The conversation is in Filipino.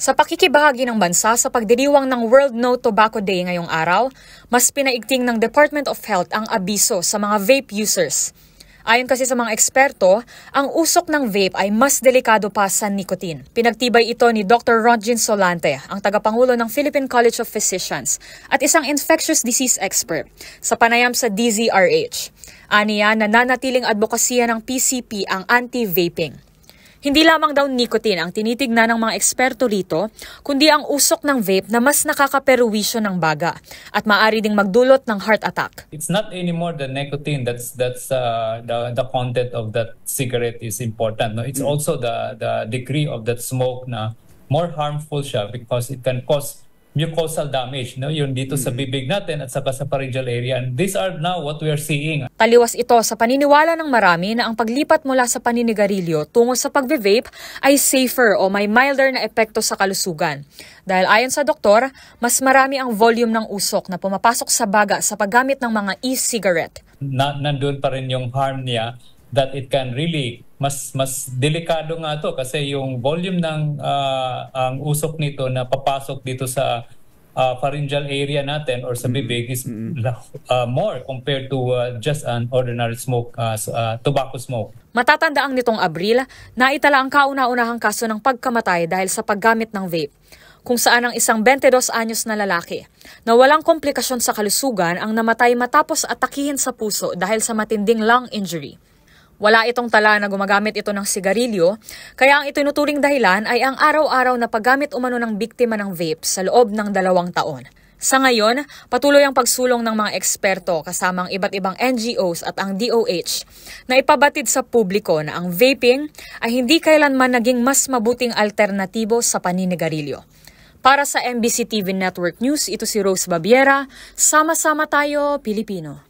Sa pakikibahagi ng bansa sa pagdiriwang ng World No Tobacco Day ngayong araw, mas pinaigting ng Department of Health ang abiso sa mga vape users. Ayon kasi sa mga eksperto, ang usok ng vape ay mas delikado pa sa nicotine. Pinagtibay ito ni Dr. Ronjin Solante, ang tagapangulo ng Philippine College of Physicians at isang infectious disease expert sa panayam sa DZRH. Aniya, nananatiling advokasya ng PCP ang anti-vaping. Hindi lamang daw nicotine ang tinitignan ng mga eksperto rito, kundi ang usok ng vape na mas nakakaperwisyo ng baga at maaari ding magdulot ng heart attack. It's not anymore the nicotine that's the content of that cigarette is important. No, it's also the degree of that smoke na more harmful siya because it can cause mucosal damage, no, yung dito sa bibig natin at saka sa pharyngeal area. And these are now what we are seeing. Taliwas ito sa paniniwala ng marami na ang paglipat mula sa paninigarilyo tungo sa pagbe-vape ay safer o may milder na epekto sa kalusugan. Dahil ayon sa doktor, mas marami ang volume ng usok na pumapasok sa baga sa paggamit ng mga e-cigarette. Nandun pa rin yung harm niya that it can really mas delikado nga to kasi yung volume ng ang usok nito na papasok dito sa pharyngeal area natin or sa bibig is more compared to just an ordinary smoke, tobacco smoke. Matatandaang nitong Abril, naitala ang kauna-unahang kaso ng pagkamatay dahil sa paggamit ng vape, kung saan ang isang 22 anyos na lalaki na walang komplikasyon sa kalusugan ang namatay matapos atakihin sa puso dahil sa matinding lung injury. Wala itong tala na gumagamit ito ng sigarilyo, kaya ang itinuturing dahilan ay ang araw-araw na paggamit umano ng biktima ng vape sa loob ng 2 taon. Sa ngayon, patuloy ang pagsulong ng mga eksperto kasama ang iba't ibang NGOs at ang DOH na ipabatid sa publiko na ang vaping ay hindi kailanman naging mas mabuting alternatibo sa paninigarilyo. Para sa MBC TV Network News, ito si Rose Babiera. Sama-sama tayo, Pilipino.